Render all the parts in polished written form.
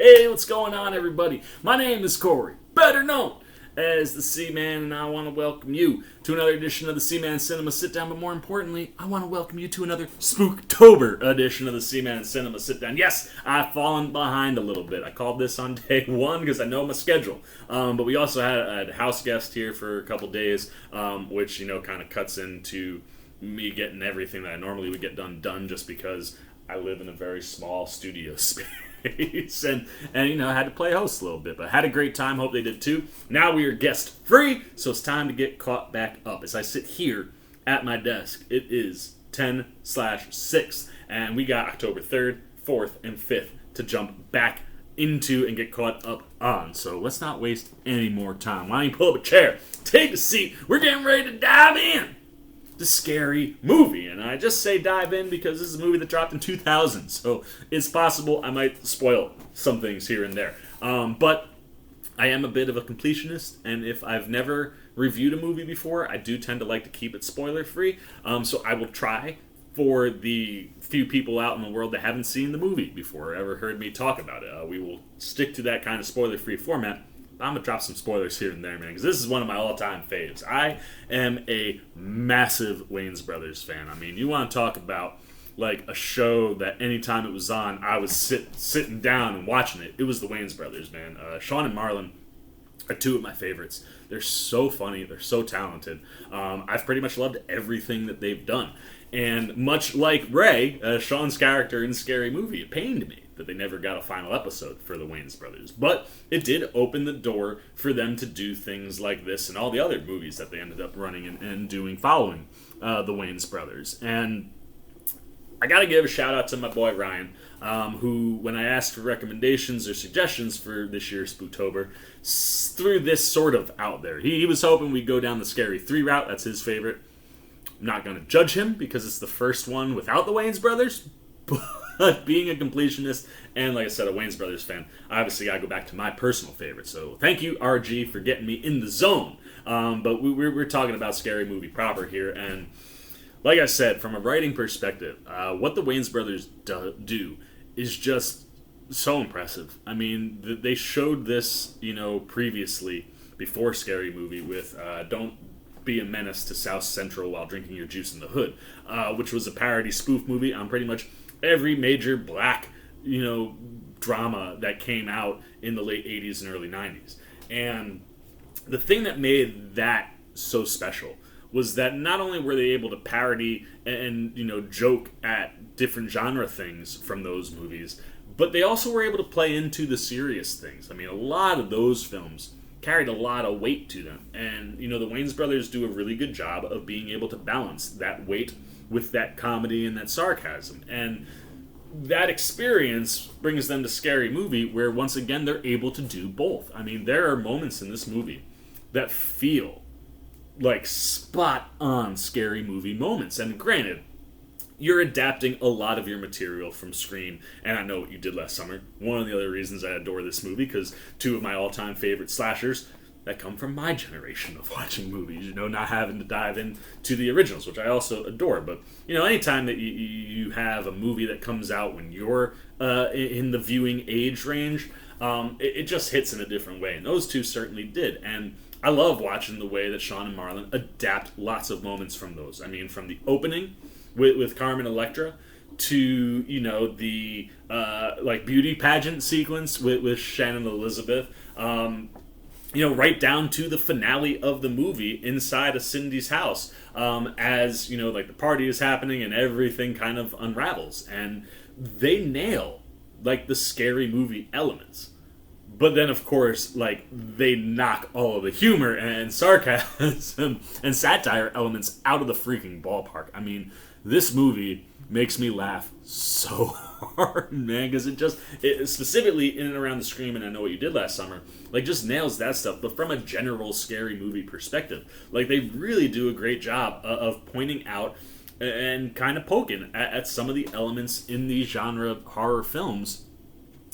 Hey, what's going on, everybody? My name is Corey, better known as the Seaman, and I want to welcome you to another edition of the Seaman Cinema Sit Down, but more importantly, I want to welcome you to another Spooktober edition of the Seaman Cinema Sit Down. Yes, I've fallen behind a little bit. I called this on day one because I know my schedule, but we also had a house guest here for a couple days, which, kind of cuts into me getting everything that I normally would get done just because I live in a very small studio space. and I had to play host a little bit, but I had a great time. Hope they did too. Now we are guest free, so it's time to get caught back up. As I sit here at my desk, it is 10/6, and we got October 3rd, 4th, and 5th to jump back into and get caught up on. So let's not waste any more time. Why don't you pull up a chair, take a seat? We're getting ready to dive in. The Scary Movie, and I just say dive in because this is a movie that dropped in 2000, so it's possible I might spoil some things here and there. But I am a bit of a completionist, and if I've never reviewed a movie before, I do tend to like to keep it spoiler free. So I will try for the few people out in the world that haven't seen the movie before or ever heard me talk about it. We will stick to that kind of spoiler free format. I'm going to drop some spoilers here and there, man, because this is one of my all-time faves. I am a massive Wayans Bros fan. I mean, you want to talk about, like, a show that anytime it was on, I was sitting down and watching it. It was the Wayans Brothers, man. Sean and Marlon are two of my favorites. They're so funny. They're so talented. I've pretty much loved everything that they've done. And much like Ray, Sean's character in Scary Movie, it pained me that they never got a final episode for the Wayans Brothers. But it did open the door for them to do things like this and all the other movies that they ended up running and doing following the Wayans Brothers. And I gotta give a shout out to my boy Ryan, who, when I asked for recommendations or suggestions for this year's Spooktober, threw this sort of out there. He was hoping we'd go down the Scary 3 route. That's his favorite. I'm not going to judge him because it's the first one without the Wayans Brothers, but being a completionist and, like I said, a Wayans Brothers fan, I obviously got to go back to my personal favorite. So thank you, RG, for getting me in the zone. But we're talking about Scary Movie proper here, and like I said, from a writing perspective, what the Wayans Brothers do is just so impressive. I mean, they showed this, previously, before Scary Movie, with Don't Be a Menace to South Central While Drinking Your Juice in the Hood, which was a parody spoof movie on pretty much every major black, drama that came out in the late 80s and early 90s. And the thing that made that so special was that not only were they able to parody and joke at different genre things from those movies, but they also were able to play into the serious things. I mean, a lot of those films carried a lot of weight to them. And, the Wayans Brothers do a really good job of being able to balance that weight with that comedy and that sarcasm. And that experience brings them to Scary Movie, where, once again, they're able to do both. I mean, there are moments in this movie that feel like spot-on Scary Movie moments. And granted, you're adapting a lot of your material from Scream, and I Know What You Did Last Summer. One of the other reasons I adore this movie, because two of my all-time favorite slashers that come from my generation of watching movies, not having to dive into the originals, which I also adore. But, anytime that you have a movie that comes out when you're in the viewing age range, it just hits in a different way, and those two certainly did. And I love watching the way that Sean and Marlon adapt lots of moments from those. I mean, from the opening with Carmen Electra to the beauty pageant sequence with Shannon Elizabeth, right down to the finale of the movie inside of Cindy's house, as the party is happening and everything kind of unravels, and they nail the Scary Movie elements. But then, of course, they knock all of the humor and sarcasm and satire elements out of the freaking ballpark. I mean, this movie makes me laugh so hard, man, because it specifically in and around the Scream and I Know What You Did Last Summer, just nails that stuff. But from a general Scary Movie perspective, they really do a great job of pointing out and kind of poking at some of the elements in these genre horror films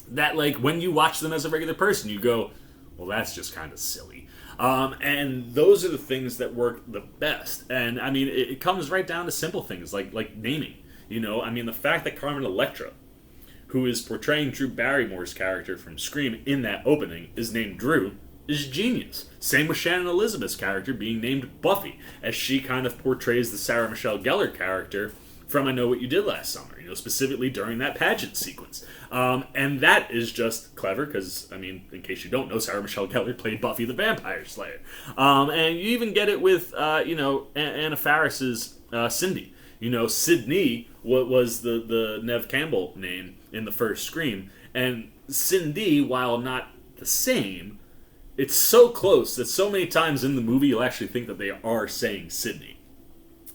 that, when you watch them as a regular person, you go, well, that's just kind of silly. And those are the things that work the best. And, I mean, it comes right down to simple things like naming. The fact that Carmen Electra who is portraying Drew Barrymore's character from Scream in that opening, is named Drew, is genius. Same with Shannon Elizabeth's character being named Buffy, as she kind of portrays the Sarah Michelle Gellar character from I Know What You Did Last Summer, specifically during that pageant sequence. And that is just clever because, in case you don't know, Sarah Michelle Gellar played Buffy the Vampire Slayer. And you even get it with, Anna Faris's Cindy. Sydney was the Neve Campbell name in the first Scream. And Cindy, while not the same, it's so close that so many times in the movie you'll actually think that they are saying Sydney.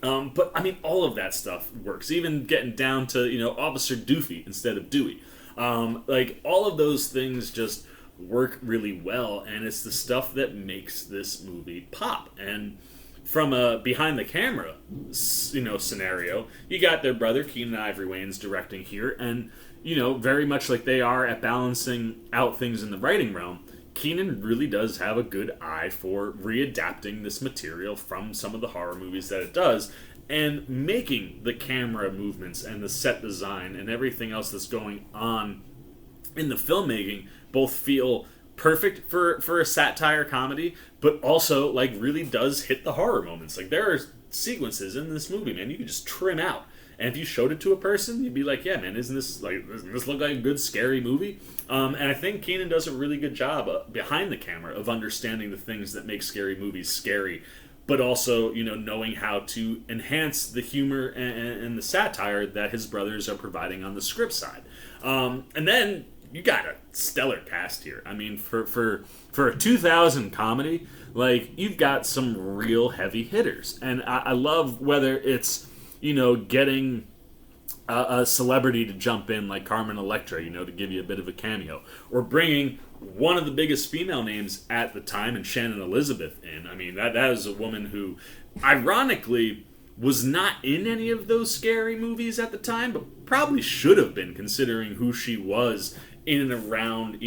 But all of that stuff works. Even getting down to, Officer Doofy instead of Dewey. All of those things just work really well, and it's the stuff that makes this movie pop. And from a behind the camera, scenario, you got their brother, Keenan Ivory Wayans, directing here, and, very much like they are at balancing out things in the writing realm, Keenan really does have a good eye for readapting this material from some of the horror movies that it does and making the camera movements and the set design and everything else that's going on in the filmmaking both feel perfect for a satire comedy, but also really does hit the horror moments. There are sequences in this movie, man, you can just trim out. And if you showed it to a person, you'd be like, yeah, man, doesn't this look like a good, scary movie? And I think Keenan does a really good job behind the camera of understanding the things that make scary movies scary, but also, knowing how to enhance the humor and the satire that his brothers are providing on the script side. And then you got a stellar cast here. For a 2000 comedy, you've got some real heavy hitters. And I love whether it's getting a celebrity to jump in like Carmen Electra, to give you a bit of a cameo. Or bringing one of the biggest female names at the time, and Shannon Elizabeth, in. That is a woman who, ironically, was not in any of those scary movies at the time, but probably should have been, considering who she was in and around,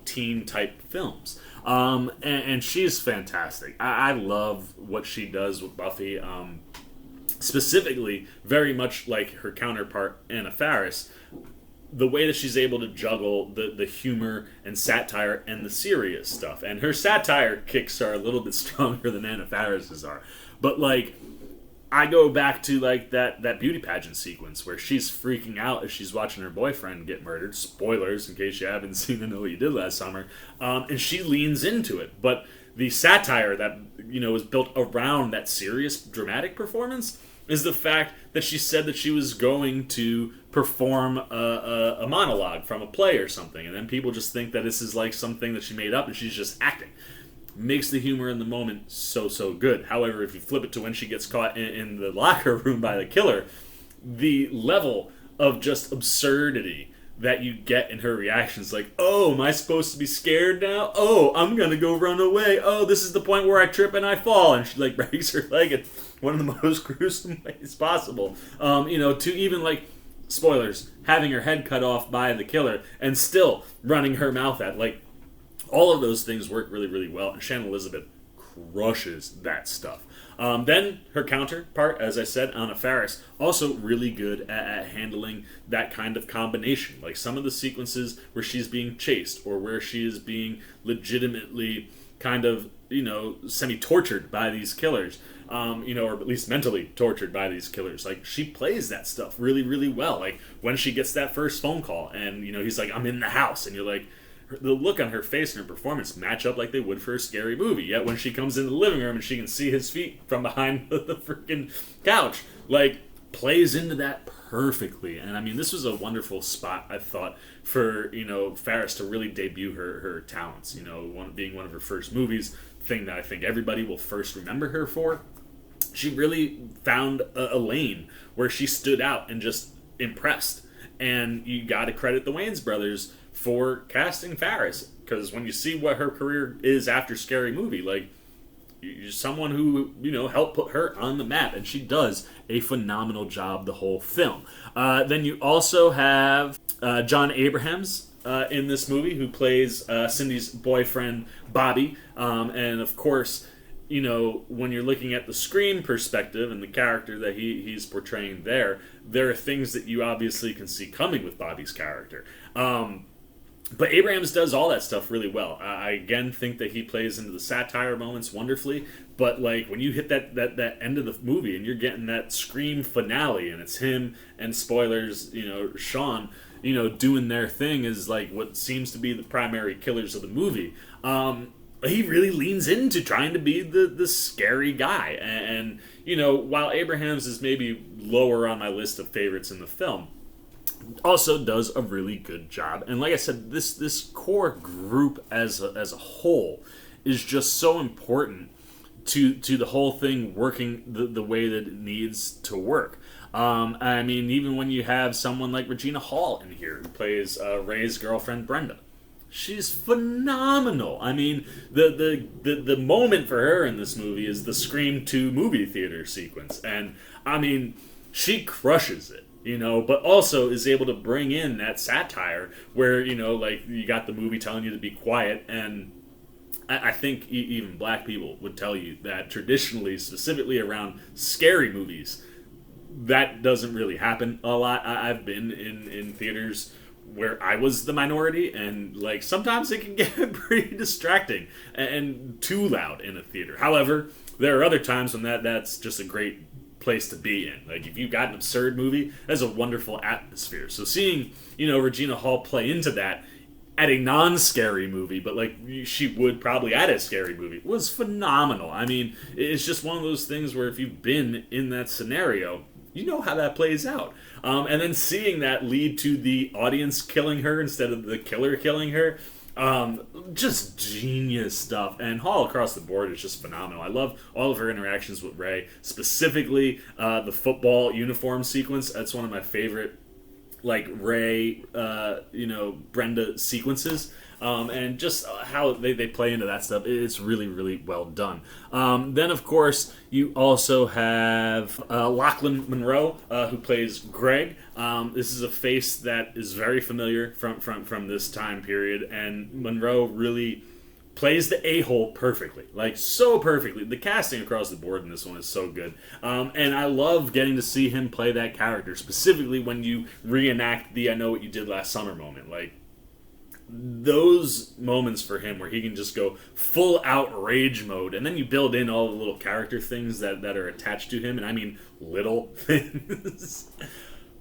teen-type films. And she's fantastic. I love what she does with Buffy. Specifically, very much like her counterpart Anna Faris, the way that she's able to juggle the humor and satire and the serious stuff. And her satire kicks are a little bit stronger than Anna Faris's are. But I go back to that beauty pageant sequence where she's freaking out as she's watching her boyfriend get murdered. Spoilers in case you haven't seen I Know What You Did Last Summer. And she leans into it. But the satire that is built around that serious dramatic performance is the fact that she said that she was going to perform a monologue from a play or something, and then people just think that this is something that she made up and she's just acting. Makes the humor in the moment so good. However, if you flip it to when she gets caught in the locker room by the killer, the level of just absurdity that you get in her reactions, oh, am I supposed to be scared now? Oh, I'm gonna go run away. Oh, this is the point where I trip and I fall, and she breaks her leg in one of the most gruesome ways possible. To even spoilers, having her head cut off by the killer and still running her mouth at all of those things work really, really well, and Shannon Elizabeth crushes that stuff. Then her counterpart, as I said, Anna Faris, also really good at handling that kind of combination. Some of the sequences where she's being chased or where she is being legitimately kind of, semi-tortured by these killers, or at least mentally tortured by these killers. She plays that stuff really, really well. When she gets that first phone call and, he's like, I'm in the house, and you're like, the look on her face and her performance match up like they would for a scary movie. Yet when she comes into the living room and she can see his feet from behind the freaking couch, plays into that perfectly. And this was a wonderful spot, I thought, for Faris to really debut her talents. Being one of her first movies, thing that I think everybody will first remember her for. She really found a lane where she stood out and just impressed. And you got to credit the Wayans brothers for casting Faris, because when you see what her career is after Scary Movie, you're someone who helped put her on the map, and she does a phenomenal job the whole film. Then you also have John Abrahams in this movie, who plays Cindy's boyfriend Bobby, and of course when you're looking at the Scream perspective and the character that he's portraying there are things that you obviously can see coming with Bobby's character. But Abrahams does all that stuff really well. I again think that he plays into the satire moments wonderfully. But like when you hit that end of the movie and you're getting that Scream finale and it's him and spoilers, Sean, doing their thing is like what seems to be the primary killers of the movie. He really leans into trying to be the scary guy. And while Abrahams is maybe lower on my list of favorites in the film, also does a really good job. And like I said, this core group as a whole is just so important to the whole thing working the way that it needs to work. I mean, even when you have someone like Regina Hall in here who plays Ray's girlfriend Brenda, she's phenomenal. I mean, the moment for her in this movie is the Scream 2 movie theater sequence, and I mean, she crushes it. But also is able to bring in that satire where, like you got the movie telling you to be quiet, and I think even black people would tell you that traditionally, specifically around scary movies, that doesn't really happen a lot. I've been in theaters where I was the minority, and like sometimes it can get pretty distracting and too loud in a theater. However, there are other times when that's just a great place to be in. Like if you've got an absurd movie, that's a wonderful atmosphere. So seeing Regina Hall play into that at a non-scary movie, but like she would probably at a scary movie, was phenomenal. I mean, it's just one of those things where if you've been in that scenario, you know how that plays out. And then seeing that lead to the audience killing her instead of the killer killing her, just genius stuff. And Hall across the board is just phenomenal. I love all of her interactions with Ray, specifically the football uniform sequence. That's one of my favorite like Ray, Brenda sequences. And just how they play into that stuff, it's really, really well done. Then, of course, you also have Lachlan Monroe, who plays Greg. This is a face that is very familiar from this time period, and Monroe really plays the a-hole perfectly, like so perfectly. The casting across the board in this one is so good, and I love getting to see him play that character, specifically when you reenact the "I know what you did last summer" moment. Like those moments for him where he can just go full outrage mode, and then you build in all the little character things that are attached to him, and I mean little things.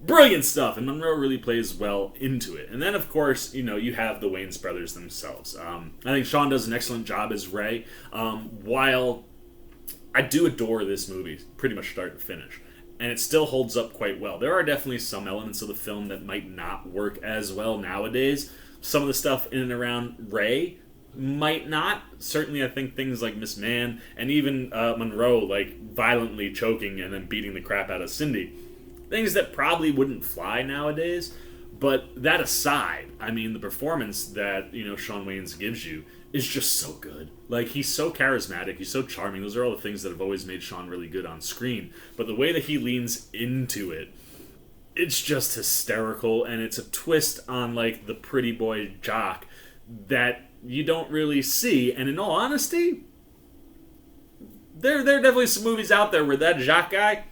Brilliant stuff, and Monroe really plays well into it. And then, of course, you have the Wayans brothers themselves. I think Sean does an excellent job as Ray. While I do adore this movie, pretty much start to finish, and it still holds up quite well. There are definitely some elements of the film that might not work as well nowadays. Some of the stuff in and around Ray might not. Certainly, I think things like Miss Man and even Monroe, like violently choking and then beating the crap out of Cindy. Things that probably wouldn't fly nowadays. But that aside, I mean, the performance that, Shawn Wayans gives you is just so good. Like, he's so charismatic, he's so charming. Those are all the things that have always made Shawn really good on screen. But the way that he leans into it, it's just hysterical, and it's a twist on, like, the pretty boy jock that you don't really see. And in all honesty, there are definitely some movies out there where that jock guy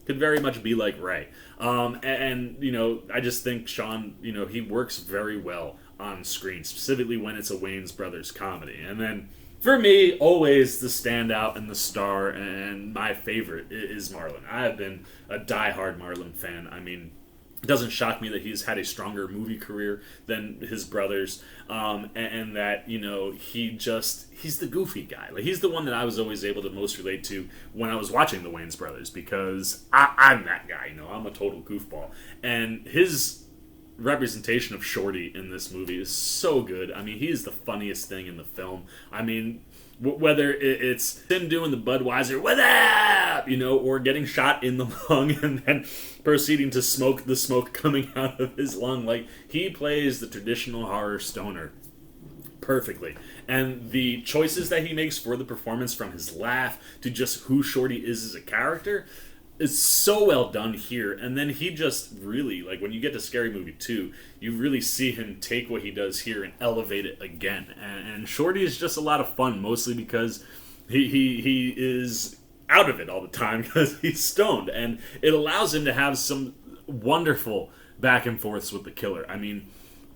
could very much be like Ray. I just think Shawn, he works very well on screen, specifically when it's a Wayans Brothers comedy. And then, for me, always the standout and the star and my favorite is Marlon. I have been a diehard Marlon fan. I mean, it doesn't shock me that he's had a stronger movie career than his brothers, and that, he's the goofy guy. Like, he's the one that I was always able to most relate to when I was watching the Wayans brothers, because I'm that guy, I'm a total goofball. And his representation of Shorty in this movie is so good. I mean, he's the funniest thing in the film. I mean, whether it's him doing the Budweiser, what up, or getting shot in the lung and then proceeding to smoke the smoke coming out of his lung. Like, he plays the traditional horror stoner perfectly. And the choices that he makes for the performance, from his laugh to just who Shorty is as a character, is so well done here. And then he just really, like, when you get to Scary Movie 2, you really see him take what he does here and elevate it again. And Shorty is just a lot of fun, mostly because He is out of it all the time because he's stoned, and it allows him to have some wonderful back and forths with the killer. I mean,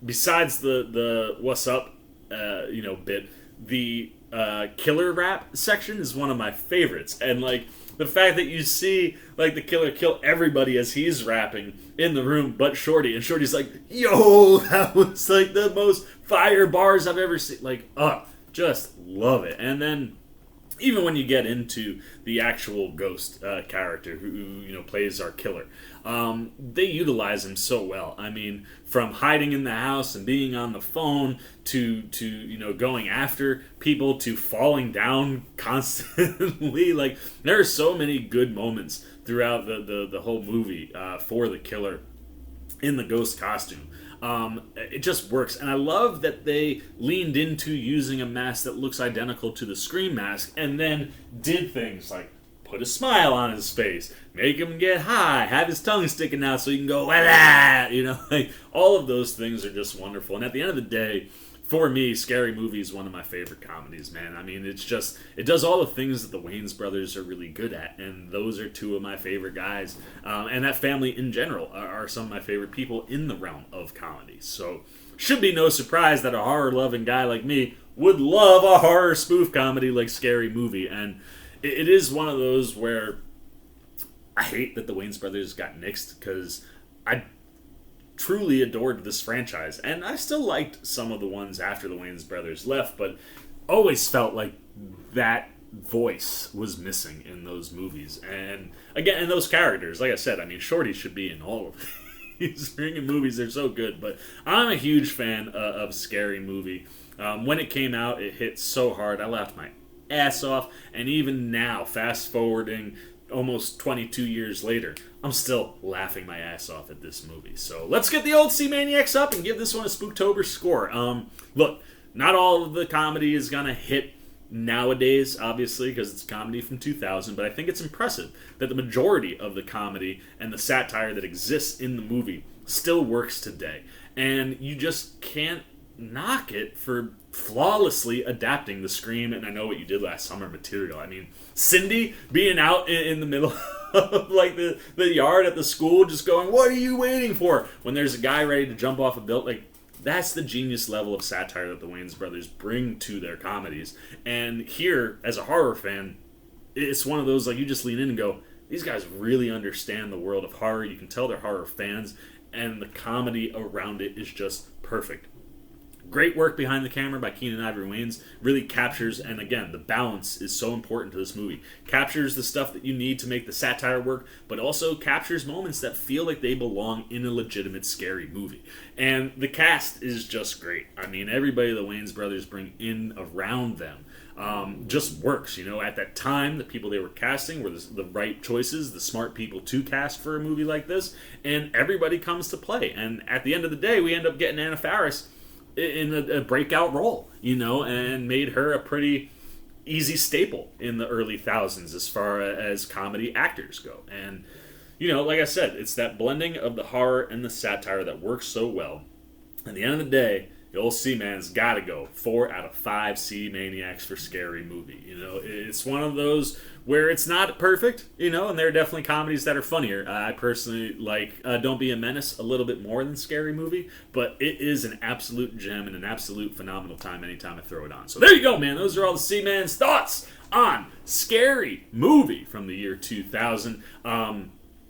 besides the what's up, bit, the killer rap section is one of my favorites, and like the fact that you see like the killer kill everybody as he's rapping in the room but Shorty, and Shorty's like, yo, that was like the most fire bars I've ever seen. Like, just love it. And then even when you get into the actual ghost character who plays our killer, they utilize him so well. I mean, from hiding in the house and being on the phone to going after people to falling down constantly. Like, there are so many good moments throughout the whole movie for the killer in the ghost costume. It just works, and I love that they leaned into using a mask that looks identical to the Scream mask, and then did things like put a smile on his face, make him get high, have his tongue sticking out so he can go, wah, like all of those things are just wonderful. And at the end of the day, for me, Scary Movie is one of my favorite comedies, man. I mean, it does all the things that the Wayans Brothers are really good at, and those are two of my favorite guys. And that family in general are some of my favorite people in the realm of comedy. So, should be no surprise that a horror-loving guy like me would love a horror spoof comedy like Scary Movie. And it is one of those where I hate that the Wayans Brothers got nixed, because I truly adored this franchise, and I still liked some of the ones after the Wayans Brothers left, but always felt like that voice was missing in those movies. And again, in those characters, like I said, I mean, Shorty should be in all of these freaking movies. They're so good. But I'm a huge fan of Scary Movie. When it came out, it hit so hard. I laughed my ass off, and even now, fast forwarding almost 22 years later, I'm still laughing my ass off at this movie. So let's get the old C-Maniacs up and give this one a Spooktober score. Look, not all of the comedy is going to hit nowadays, obviously, because it's a comedy from 2000, but I think it's impressive that the majority of the comedy and the satire that exists in the movie still works today. And you just can't knock it for flawlessly adapting the Scream and I Know What You Did Last Summer material. I mean, Cindy being out in the middle of like the yard at the school just going, what are you waiting for? When there's a guy ready to jump off a building. Like, that's the genius level of satire that the Wayans Brothers bring to their comedies. And here, as a horror fan, it's one of those, like, you just lean in and go, these guys really understand the world of horror. You can tell they're horror fans, and the comedy around it is just perfect. Great work behind the camera by Keenan Ivory Wayans. Really captures, and again, the balance is so important to this movie. Captures the stuff that you need to make the satire work, but also captures moments that feel like they belong in a legitimate scary movie. And the cast is just great. I mean, everybody the Wayans brothers bring in around them just works. At that time, the people they were casting were the right choices, the smart people to cast for a movie like this, and everybody comes to play. And at the end of the day, we end up getting Anna Faris in a breakout role, and made her a pretty easy staple in the early thousands as far as comedy actors go. And, like I said, it's that blending of the horror and the satire that works so well. At the end of the day, the old C-Man's got to go 4 out of 5 C-Maniacs for Scary Movie. It's one of those where it's not perfect, and there are definitely comedies that are funnier. I personally like Don't Be a Menace a little bit more than Scary Movie, but it is an absolute gem and an absolute phenomenal time anytime I throw it on. So there you go, man. Those are all the C-Man's thoughts on Scary Movie from the year 2000.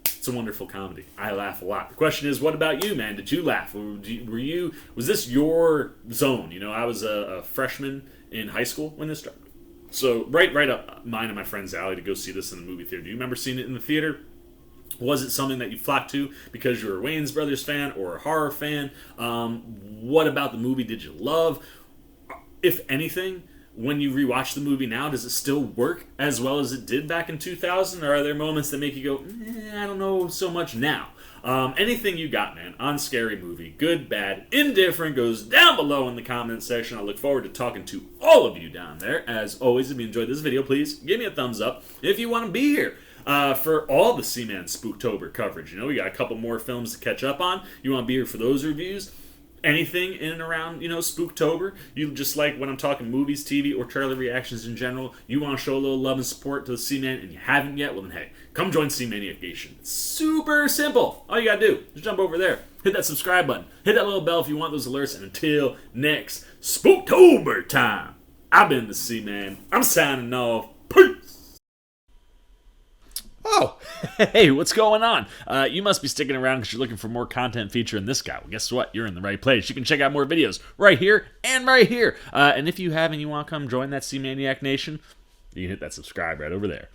It's a wonderful comedy. I laugh a lot. The question is, what about you, man? Did you laugh? Was this your zone? I was a freshman in high school when this started. So right up mine and my friend's alley to go see this in the movie theater. Do you remember seeing it in the theater? Was it something that you flocked to because you were a Wayans Brothers fan or a horror fan? What about the movie did you love? If anything, when you rewatch the movie now, does it still work as well as it did back in 2000? Or are there moments that make you go, I don't know so much now? Anything you got, man, on Scary Movie, good, bad, indifferent, goes down below in the comment section. I look forward to talking to all of you down there. As always, if you enjoyed this video, please give me a thumbs up. If you want to be here for all the C-Man Spooktober coverage, we got a couple more films to catch up on. You want to be here for those reviews? anything in and around, Spooktober, you just like when I'm talking movies, TV, or trailer reactions in general, you want to show a little love and support to the C-Man and you haven't yet, well then hey, come join C-Maniac Nation. It's super simple. All you gotta do is jump over there, hit that subscribe button, hit that little bell if you want those alerts, and until next Spooktober time, I've been the C-Man. I'm signing off. Peace! Oh, hey, what's going on? You must be sticking around because you're looking for more content featuring this guy. Well, guess what? You're in the right place. You can check out more videos right here and right here. And if you have and you want to come join that C-Maniac Nation, you can hit that subscribe right over there.